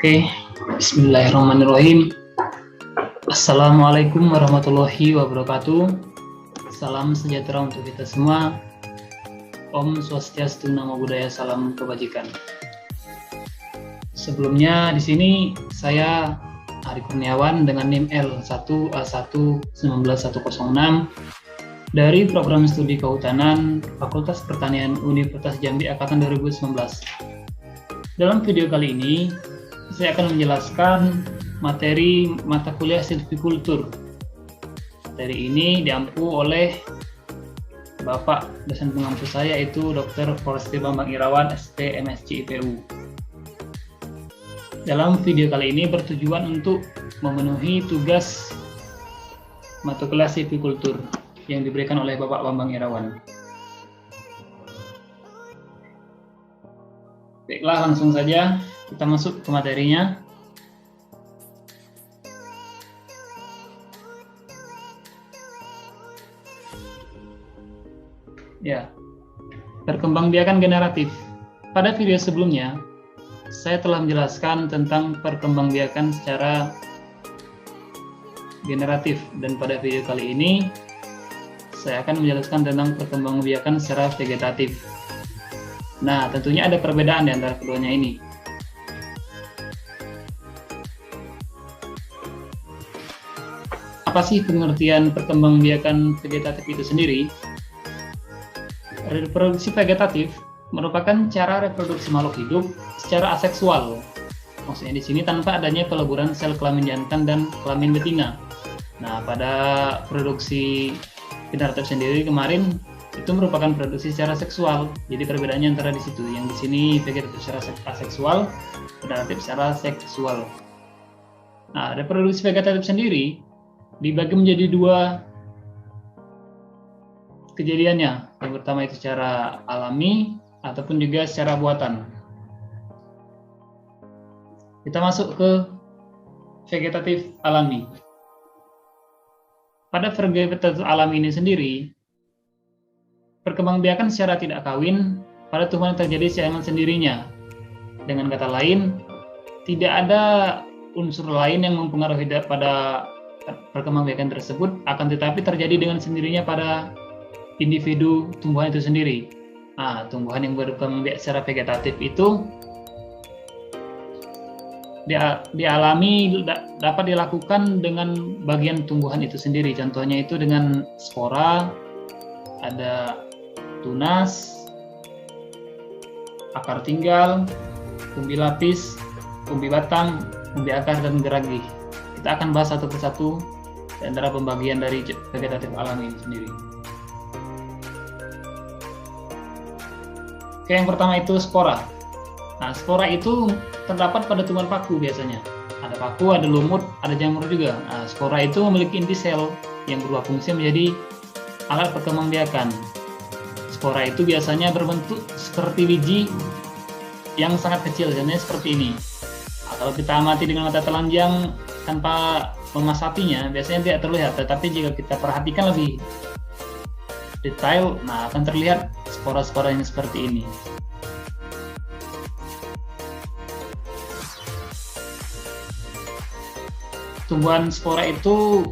Oke, bismillahirrahmanirrahim. Assalamualaikum warahmatullahi wabarakatuh. Salam sejahtera untuk kita semua. Om Swastiastu, Namo Buddhaya, salam kebajikan. Sebelumnya di sini saya Ari Kurniawan dengan NIM L1A1-19106 dari Program Studi Kehutanan Fakultas Pertanian Universitas Jambi Angkatan 2019. Dalam video kali ini saya akan menjelaskan materi mata kuliah silvikultur. Materi ini diampu oleh Bapak dosen pengampu saya, yaitu Dr. Foresti Bambang Irawan, SP MSc IPU. Dalam video kali ini bertujuan untuk memenuhi tugas mata kuliah silvikultur yang diberikan oleh Bapak Bambang Irawan. Baiklah, langsung saja kita masuk ke materinya. Ya, perkembangbiakan generatif. Pada video sebelumnya, saya telah menjelaskan tentang perkembangbiakan secara generatif, dan pada video kali ini saya akan menjelaskan tentang perkembangbiakan secara vegetatif. Nah, tentunya ada perbedaan di antara keduanya ini. Apa sih pengertian perkembangbiakan vegetatif itu sendiri? Reproduksi vegetatif merupakan cara reproduksi makhluk hidup secara aseksual. Maksudnya di sini tanpa adanya peleburan sel kelamin jantan dan kelamin betina. Nah, pada produksi generatif sendiri kemarin itu merupakan produksi secara seksual. Jadi perbedaannya antara di situ. Yang di sini vegetatif secara aseksual, generatif secara seksual. Nah, reproduksi vegetatif sendiri dibagi menjadi dua kejadiannya. Yang pertama itu secara alami ataupun juga secara buatan. Kita masuk ke vegetatif alami. Pada vegetatif alami ini sendiri, perkembangbiakan secara tidak kawin pada tumbuhan yang terjadi secara sendirinya. Dengan kata lain, tidak ada unsur lain yang mempengaruhi pada perkembangbiakan tersebut, akan tetapi terjadi dengan sendirinya pada individu tumbuhan itu sendiri. Nah, tumbuhan yang berkembang secara vegetatif itu dialami dapat dilakukan dengan bagian tumbuhan itu sendiri. Contohnya itu dengan spora, ada tunas, akar tinggal, umbi lapis, umbi batang, umbi akar, dan geragi. Kita akan bahas satu persatu di antara pembagian dari vegetatif alami ini sendiri. Oke, yang pertama itu spora. Nah, spora itu terdapat pada tumbuhan paku biasanya. Ada paku, ada lumut, ada jamur juga. Nah, spora itu memiliki inti sel yang berubah fungsi menjadi alat perkembangbiakan. Spora itu biasanya berbentuk seperti biji yang sangat kecil, contohnya seperti ini. Nah, kalau kita amati dengan mata telanjang tanpa memasatinya, biasanya tidak terlihat. Tetapi jika kita perhatikan lebih detail, nah akan terlihat spora-spora ini seperti ini. Tumbuhan spora itu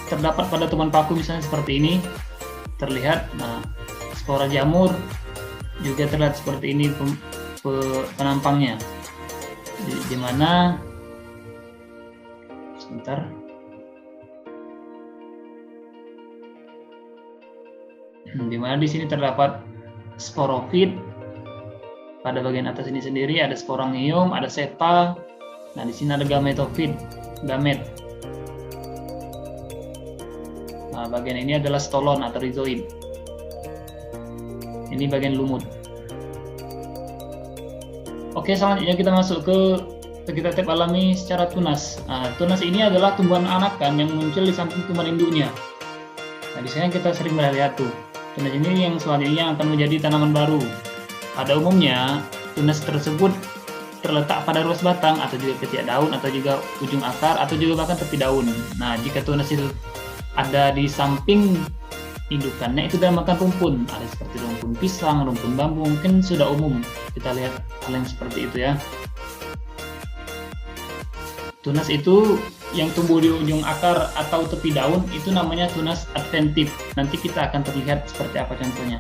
terdapat pada tumbuhan paku misalnya seperti ini, terlihat. Nah, spora jamur juga terlihat seperti ini penampangnya. Di mana sebentar. Di mana di sini terdapat sporofit. Pada bagian atas ini sendiri ada sporangium, ada sepal. Nah, di sini ada gametofit, gamet. Nah, bagian ini adalah stolon atau rhizoid. Ini bagian lumut. Oke, selanjutnya kita masuk ke vegetatif alami secara tunas. Nah, tunas ini adalah tumbuhan anakan yang muncul di samping tumbuhan induknya. Nah, di sini kita sering melihat tuh. Tunas ini yang selanjutnya akan menjadi tanaman baru. Pada umumnya, tunas tersebut terletak pada ruas batang atau juga ketiak daun atau juga ujung akar atau juga bahkan tepi daun. Nah, jika tunas itu ada di samping indukannya itu dinamakan rumpun. Ada seperti rumpun pisang, rumpun bambu, mungkin sudah umum kita lihat hal yang seperti itu ya. Tunas itu yang tumbuh di ujung akar atau tepi daun itu namanya tunas adventif. Nanti kita akan terlihat seperti apa contohnya.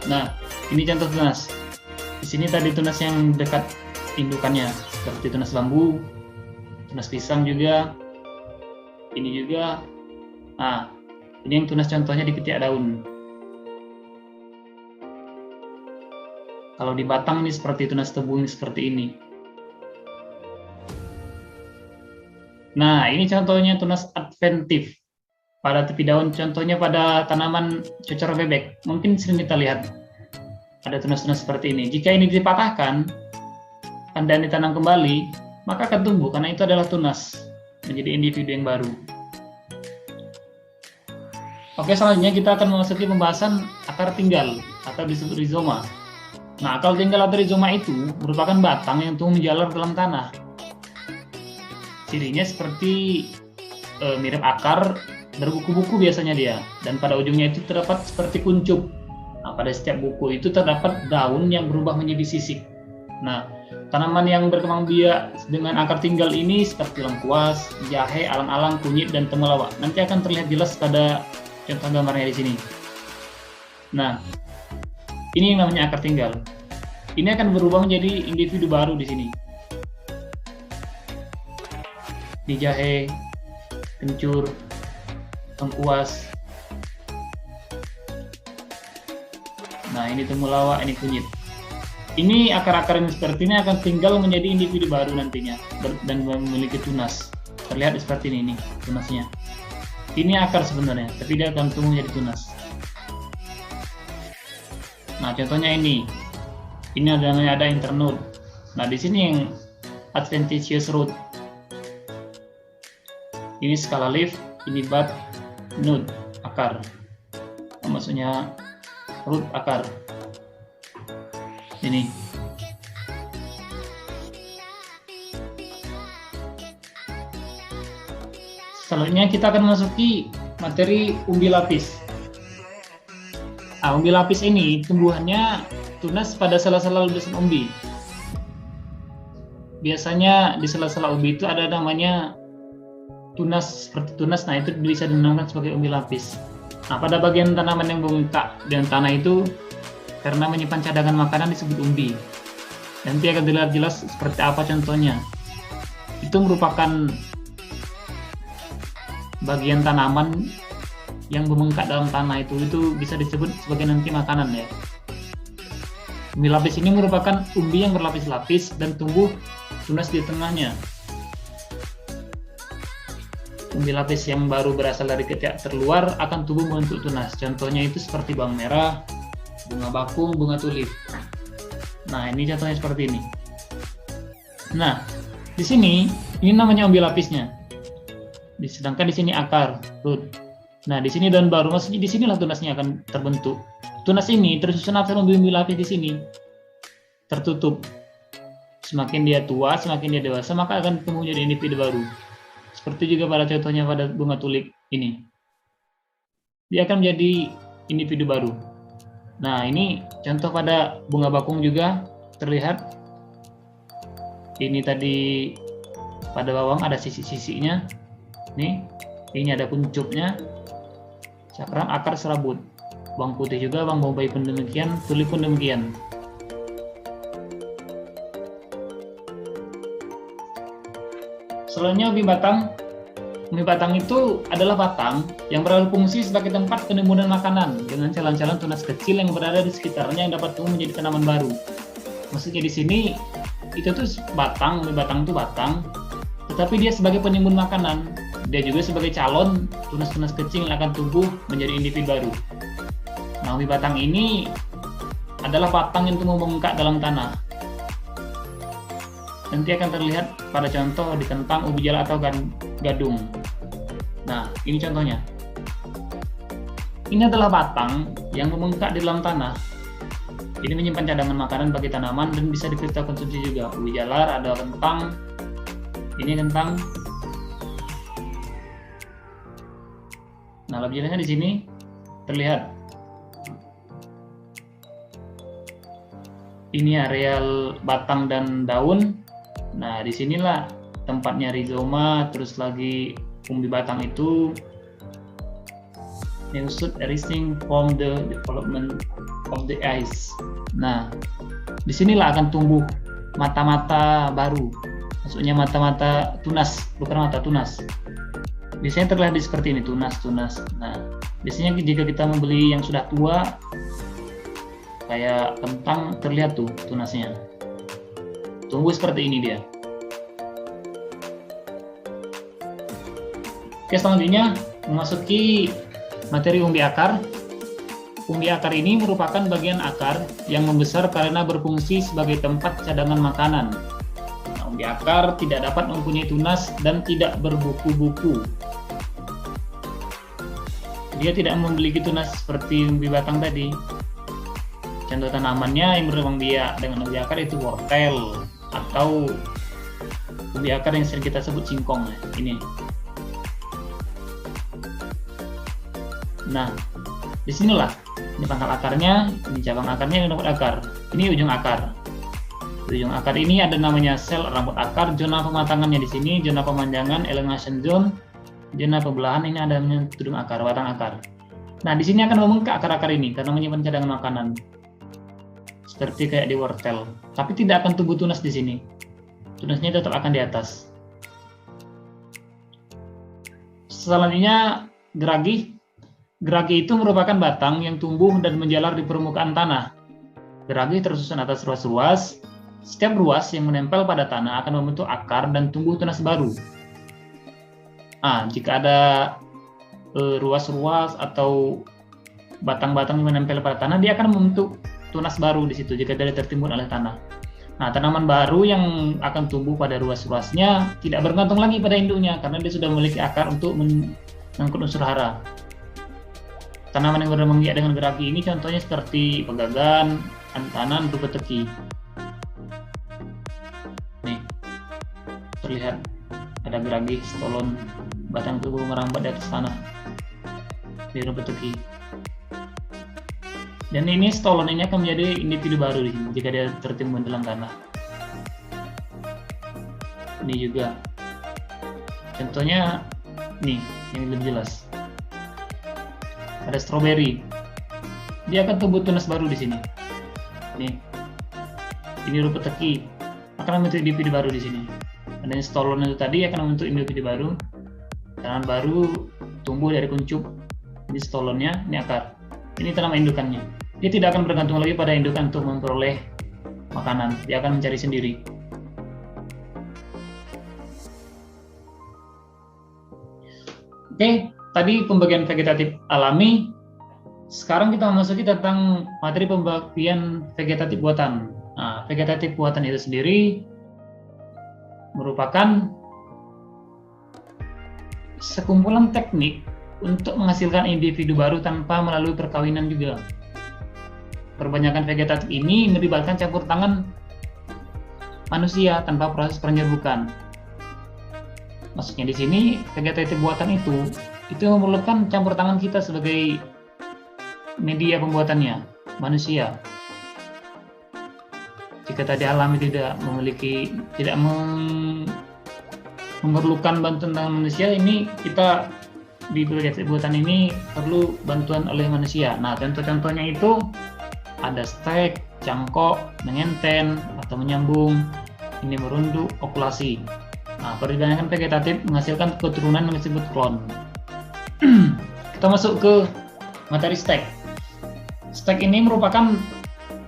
Nah, ini contoh tunas. Di sini tadi tunas yang dekat indukannya, seperti tunas bambu, tunas pisang juga, ini juga. Nah, ini yang tunas contohnya di ketiak daun. Kalau di batang ini seperti tunas tebu ini seperti ini. Nah, ini contohnya tunas adventif. Pada tepi daun, contohnya pada tanaman cocor bebek, mungkin sering kita lihat ada tunas-tunas seperti ini. Jika ini dipatahkan dan ditanam kembali, maka akan tumbuh karena itu adalah tunas, menjadi individu yang baru. Oke, selanjutnya kita akan memasuki pembahasan akar tinggal atau disebut rizoma. Nah, akar tinggal atau rizoma itu merupakan batang yang tumbuh menjalar dalam tanah. Cirinya seperti mirip akar, berbuku-buku biasanya dia, dan pada ujungnya itu terdapat seperti kuncup. Nah, pada setiap buku itu terdapat daun yang berubah menjadi sisik. Nah, tanaman yang berkembang biak dengan akar tinggal ini seperti lengkuas, jahe, alang-alang, kunyit, dan temulawak. Nanti akan terlihat jelas pada contoh gambarnya di sini. Nah, ini yang namanya akar tinggal. Ini akan berubah menjadi individu baru di sini. Di jahe, kencur, lengkuas. Nah, ini temulawak, ini kunyit. Ini akar-akar yang seperti ini akan tinggal menjadi individu baru nantinya dan memiliki tunas. Terlihat seperti ini nih tunasnya. Ini akar sebenarnya, tapi dia akan tumbuh menjadi tunas. Nah, contohnya ini. Ini ada internode. Nah, di sini yang adventitious root. Ini skala leaf, ini bud, node, akar. Maksudnya root akar. Ini. Selanjutnya kita akan masuki materi umbi lapis. Nah, umbi lapis ini tumbuhannya tunas pada sela-sela lapisan umbi. Biasanya di sela-sela umbi itu ada namanya tunas, seperti tunas. Nah, itu bisa dinamakan sebagai umbi lapis. Nah, pada bagian tanaman yang membengkak dengan tanah itu karena menyimpan cadangan makanan disebut umbi. Nanti akan dilihat jelas seperti apa contohnya. Itu merupakan bagian tanaman yang membengkak dalam tanah itu bisa disebut sebagai nanti makanan ya. Umbi lapis ini merupakan umbi yang berlapis-lapis dan tumbuh tunas di tengahnya. Umbi lapis yang baru berasal dari ketiak terluar akan tumbuh membentuk tunas. Contohnya itu seperti bawang merah, bunga bakung, bunga tulip. Nah, ini contohnya seperti ini. Nah, di sini ini namanya umbi lapisnya. Sedangkan di sini akar, root. Nah, di sini daun baru, maksudnya di sinilah tunasnya akan terbentuk. Tunas ini tersusun akar umbi lapis di sini, tertutup. Semakin dia tua, semakin dia dewasa, maka akan tumbuh jadi individu baru. Seperti juga pada contohnya pada bunga tulip ini. Dia akan menjadi individu baru. Nah, ini contoh pada bunga bakung juga terlihat. Ini tadi pada bawang ada sisi-sisinya. Nih, ini ada kuncupnya. Cakram, akar, serabut. Bawang putih juga, bawang bombay pun demikian, tulip pun demikian. Selanjutnya umbi batang. Umbi batang itu adalah batang yang berfungsi sebagai tempat penimbunan makanan dengan jalan-jalan tunas kecil yang berada di sekitarnya yang dapat tumbuh menjadi tanaman baru. Maksudnya di sini itu tuh batang, umbi batang itu batang, tetapi dia sebagai penimbun makanan. Dia juga sebagai calon tunas-tunas kecil yang akan tumbuh menjadi individu baru. Nah, umbi batang ini adalah batang yang tumbuh membengkak dalam tanah. Nanti akan terlihat pada contoh di kentang, ubi jala atau gadung. Nah, ini contohnya. Ini adalah batang yang membengkak di dalam tanah. Ini menyimpan cadangan makanan bagi tanaman dan bisa kita konsumsi juga. Ubi jalar, ada kentang. Ini kentang. Nah, lebih jelasnya di sini terlihat. Ini areal batang dan daun. Nah, disinilah tempatnya rizoma, terus lagi umbi batang itu. Should arising from the development of the eyes. Nah, disinilah akan tumbuh mata-mata baru. Maksudnya mata-mata tunas, bukan mata tunas. Biasanya terlihat seperti ini, tunas. Nah, biasanya jika kita membeli yang sudah tua, kayak kentang, terlihat tuh tunasnya. Tumbuh seperti ini dia. Oke, selanjutnya memasuki materi umbi akar. Umbi akar ini merupakan bagian akar yang membesar karena berfungsi sebagai tempat cadangan makanan. Nah, umbi akar tidak dapat mempunyai tunas dan tidak berbuku-buku. Dia tidak memiliki tunas seperti umbi batang tadi. Contoh tanamannya yang berkembang biak dengan umbi akar itu wortel atau umbi akar yang sering kita sebut singkong. Ini. Nah, disinilah ini pangkal akarnya, ini cabang akarnya, ini rambut akar, ini ujung akar. Di ujung akar ini ada namanya sel rambut akar, zona pematangannya di sini, zona pemanjangan, elongation zone, zona pembelahan ini ada namanya tudung akar, batang akar. Nah, di sini akan membengkak akar-akar ini karena menyimpan cadangan makanan, seperti kayak di wortel. Tapi tidak akan tumbuh tunas di sini. Tunasnya tetap akan di atas. Selanjutnya geragi. Geragi itu merupakan batang yang tumbuh dan menjalar di permukaan tanah. Geragi tersusun atas ruas-ruas. Setiap ruas yang menempel pada tanah akan membentuk akar dan tumbuh tunas baru. Jika ada ruas-ruas atau batang-batang yang menempel pada tanah, dia akan membentuk tunas baru di situ jika dia tertimbun oleh tanah. Nah, tanaman baru yang akan tumbuh pada ruas-ruasnya tidak bergantung lagi pada induknya karena dia sudah memiliki akar untuk mengangkut unsur hara. Tanaman yang berkembang biak dengan geragi ini contohnya seperti pegagan, antanan, rumput teki. Nih, terlihat ada geragi, stolon, batang tubuh merambat di atas tanah di rumput teki. Dan ini stolon ini akan menjadi individu baru di sini jika dia tertimbun dalam tanah. Ini juga contohnya nih yang lebih jelas. Ada stroberi, dia akan tumbuh tunas baru di sini. Nih, ini rumput teki akan membentuk individu baru di sini. Dan stolon itu tadi akan membentuk individu baru. Tanaman baru tumbuh dari kuncup. Ini stolonnya, ini akar. Ini tanaman indukannya. Dia tidak akan bergantung lagi pada indukan untuk memperoleh makanan. Dia akan mencari sendiri. Oke. Tadi pembagian vegetatif alami, sekarang kita memasuki tentang materi pembagian vegetatif buatan. Nah, vegetatif buatan itu sendiri merupakan sekumpulan teknik untuk menghasilkan individu baru tanpa melalui perkawinan juga. Perbanyakan vegetatif ini melibatkan campur tangan manusia tanpa proses penyerbukan. Maksudnya di sini vegetatif buatan itu memerlukan campur tangan kita sebagai media pembuatannya, manusia. Jika tadi alami tidak memerlukan bantuan tangan manusia, ini kita di vegetatif buatan ini perlu bantuan oleh manusia. Nah, contoh-contohnya itu ada stek, cangkok, mengenten atau menyambung, ini merunduk, okulasi. Nah, perbanyakan vegetatif menghasilkan keturunan yang disebut klon. Kita masuk ke materi stek. Stek ini merupakan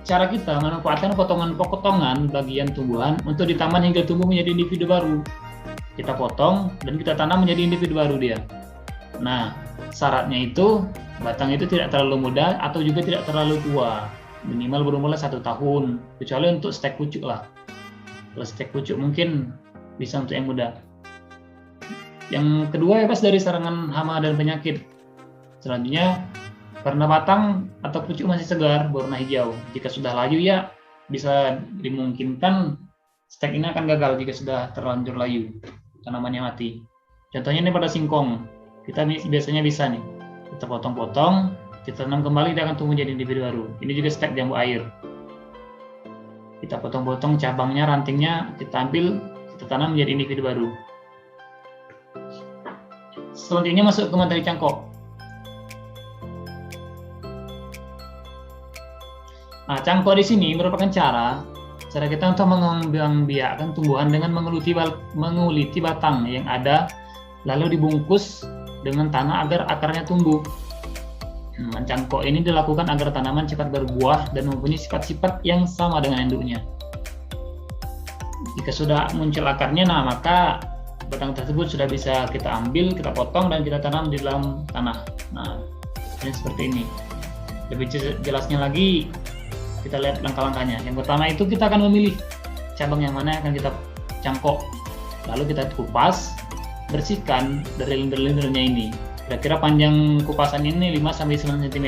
cara kita memanfaatkan potongan-potongan bagian tumbuhan untuk ditaman hingga tumbuh menjadi individu baru. Kita potong dan kita tanam menjadi individu baru dia. Nah, syaratnya itu batang itu tidak terlalu muda atau juga tidak terlalu tua. Minimal berumur 1 tahun, kecuali untuk stek pucuk lah. Kalau stek pucuk mungkin bisa untuk yang muda. Yang kedua, bebas dari serangan hama dan penyakit. Selanjutnya, Karena batang atau pucuk masih segar berwarna hijau. Jika sudah layu ya bisa dimungkinkan stek ini akan gagal jika sudah terlanjur layu, tanamannya mati. Contohnya ini pada singkong, kita biasanya bisa nih, kita potong-potong, kita tanam kembali, dia akan tumbuh jadi individu baru. Ini juga stek jambu air. Kita potong-potong cabangnya, rantingnya, kita ambil, kita tanam menjadi individu baru. Selanjutnya masuk ke materi cangkok. Nah, cangkok di sini merupakan cara kita untuk mengembangbiakkan tumbuhan dengan menguliti batang yang ada, lalu dibungkus dengan tanah agar akarnya tumbuh. Cangkok ini dilakukan agar tanaman cepat berbuah dan mempunyai sifat-sifat yang sama dengan induknya. Jika sudah muncul akarnya, nah maka batang tersebut sudah bisa kita ambil, kita potong dan kita tanam di dalam tanah. Nah, ini seperti ini. Lebih jelasnya lagi, kita lihat langkah-langkahnya. Yang pertama itu kita akan memilih cabang yang mana yang akan kita cangkok. Lalu kita kupas, bersihkan dari lendir-lendirnya ini. Kira-kira panjang kupasan ini 5-9 cm.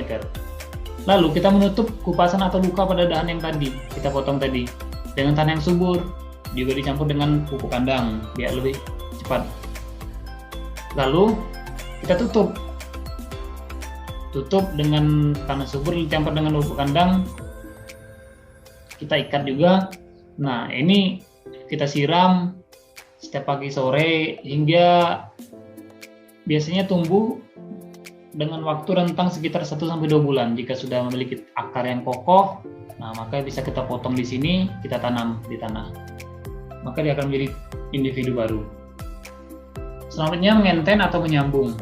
Lalu kita menutup kupasan atau luka pada dahan yang tadi kita potong tadi dengan tanah yang subur, juga dicampur dengan pupuk kandang biar lebih cepat. Lalu kita tutup dengan tanah subur dicampur dengan pupuk kandang. Kita ikat juga. Nah, ini kita siram setiap pagi sore hingga biasanya tumbuh dengan waktu rentang sekitar 1-2 bulan. Jika sudah memiliki akar yang kokoh, nah maka bisa kita potong di sini, kita tanam di tanah. Maka dia akan menjadi individu baru. Selanjutnya mengenten atau menyambung.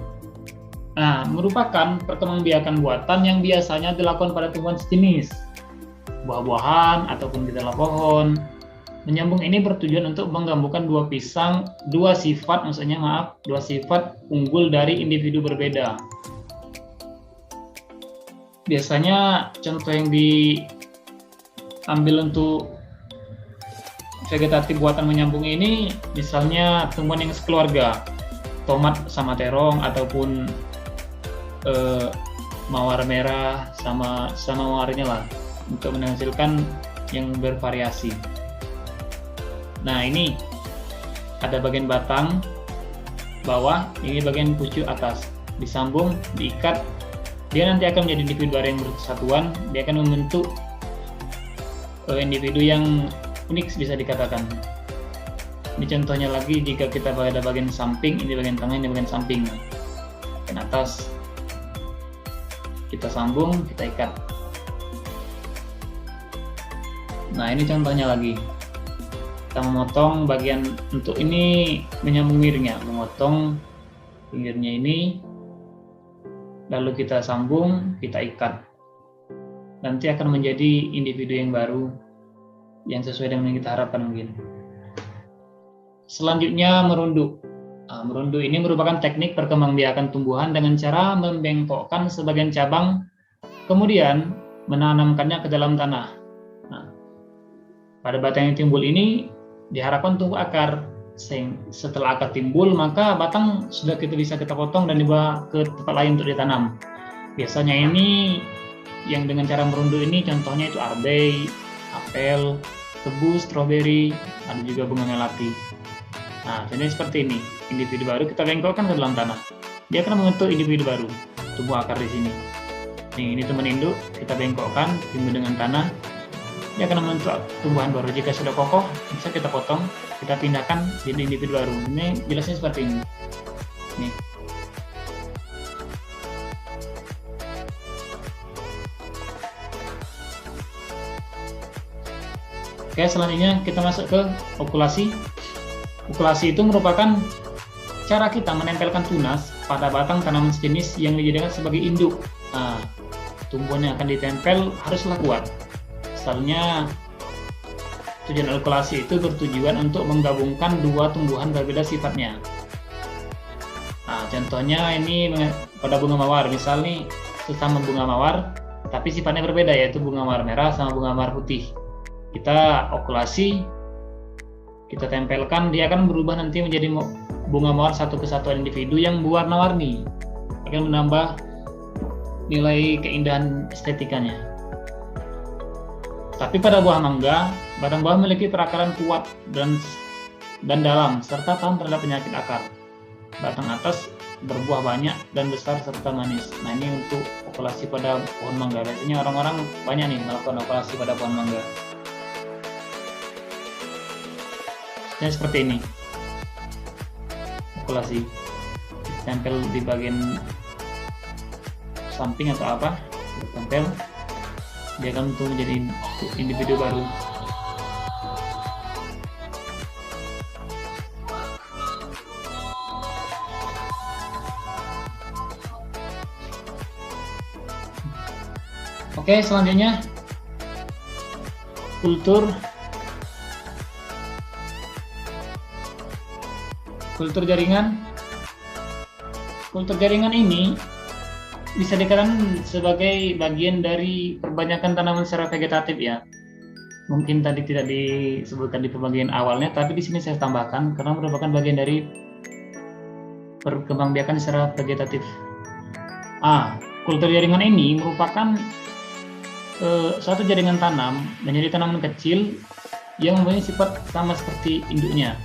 Nah, merupakan perkembangbiakan buatan yang biasanya dilakukan pada tumbuhan sejenis, buah-buahan ataupun di dalam pohon. Menyambung ini bertujuan untuk menggabungkan dua sifat unggul dari individu berbeda. Biasanya contoh yang diambil untuk vegetatif buatan menyambung ini, misalnya tumbuhan yang sekeluarga, tomat sama terong ataupun mawar merah sama mawarnya lah, untuk menghasilkan yang bervariasi. Nah, ini ada bagian batang bawah, ini bagian pucuk atas, disambung, diikat, dia nanti akan menjadi individu baru yang bersatuan. Dia akan membentuk individu yang unik bisa dikatakan. Ini contohnya lagi, jika kita pada bagian samping, ini bagian tengah, ini bagian samping, bagian atas kita sambung, kita ikat. Nah, ini contohnya lagi. Kita memotong bagian untuk ini menyambung mirnya, memotong pinggirnya ini, lalu kita sambung, kita ikat. Nanti akan menjadi individu yang baru yang sesuai dengan yang kita harapkan mungkin. Selanjutnya merunduk. Nah, merunduk ini merupakan teknik perkembangbiakan tumbuhan dengan cara membengkokkan sebagian cabang, kemudian menanamkannya ke dalam tanah. Nah, pada batang yang timbul ini diharapkan tumbuh akar. Setelah akar timbul, maka batang sudah bisa kita potong dan dibawa ke tempat lain untuk ditanam. Biasanya ini yang dengan cara merunduk ini contohnya itu arbei, apel, tebu, stroberi, ada juga bunga melati. Nah, contohnya seperti ini. Individu baru kita bengkokkan ke dalam tanah. Dia akan membentuk individu baru, tumbuh akar di sini. Nih, ini teman induk, kita bengkokkan, timbul dengan tanah. Dia akan membentuk tumbuhan baru. Jika sudah kokoh, bisa kita potong, kita pindahkan jadi individu baru. Ini jelasnya seperti ini. Nih. Oke, selanjutnya kita masuk ke okulasi. Okulasi itu merupakan cara kita menempelkan tunas pada batang tanaman sejenis yang dijadikan sebagai induk. Nah, tumbuhan yang akan ditempel haruslah kuat. Misalnya, tujuan okulasi itu bertujuan untuk menggabungkan dua tumbuhan berbeda sifatnya. Nah, contohnya ini pada bunga mawar, misalnya sesama bunga mawar, tapi sifatnya berbeda, yaitu bunga mawar merah sama bunga mawar putih. Kita okulasi, kita tempelkan, dia akan berubah nanti menjadi bunga mawar satu kesatuan individu yang berwarna-warni, akan menambah nilai keindahan estetikanya. Tapi pada buah mangga, batang buah memiliki perakaran kuat dan dalam, serta tahan terhadap penyakit akar. Batang atas berbuah banyak dan besar serta manis. Nah, ini untuk okulasi pada pohon mangga. Biasanya orang-orang banyak nih melakukan okulasi pada pohon mangga. Seperti ini. Okulasi. Tempel di bagian samping atau apa? Tempel. Dia akan untuk menjadi individu baru. Oke, selanjutnya kultur jaringan. Kultur jaringan ini bisa dikatakan sebagai bagian dari perbanyakan tanaman secara vegetatif ya. Mungkin tadi tidak disebutkan di pembagian awalnya, tapi di sini saya tambahkan karena merupakan bagian dari perkembangbiakan secara vegetatif. Kultur jaringan ini merupakan suatu jaringan tanam menjadi tanaman kecil yang mempunyai sifat sama seperti induknya.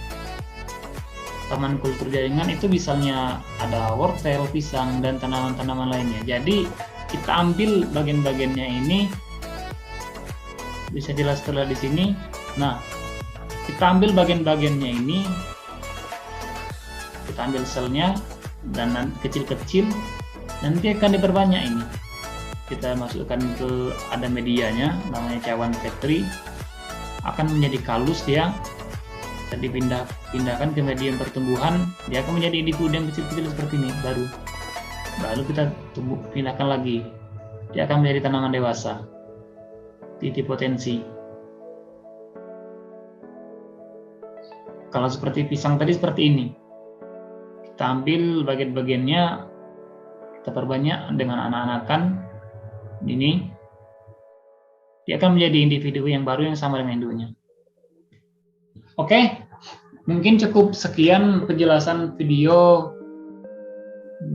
Taman kultur jaringan itu misalnya ada wortel, pisang, dan tanaman-tanaman lainnya. Jadi kita ambil bagian-bagiannya ini, bisa jelas terlihat di sini. Nah, kita ambil bagian-bagiannya ini, kita ambil selnya dan kecil-kecil, nanti akan diperbanyak ini. Kita masukkan ke ada medianya namanya cawan Petri, akan menjadi kalus dia. Kita pindahkan ke medium pertumbuhan, dia akan menjadi individu yang kecil-kecil seperti ini baru kita pindahkan lagi, dia akan menjadi tanaman dewasa, titik potensi. Kalau seperti pisang tadi seperti ini, kita ambil bagian-bagiannya, kita perbanyak dengan anak-anakan ini, dia akan menjadi individu yang baru yang sama dengan induknya. Oke, mungkin cukup sekian penjelasan video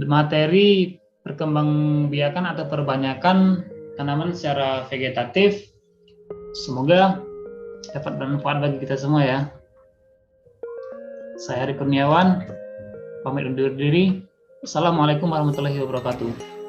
materi perkembangbiakan atau perbanyakan tanaman secara vegetatif. Semoga dapat bermanfaat bagi kita semua ya. Saya Hari Kurniawan, pamit undur diri. Assalamualaikum warahmatullahi wabarakatuh.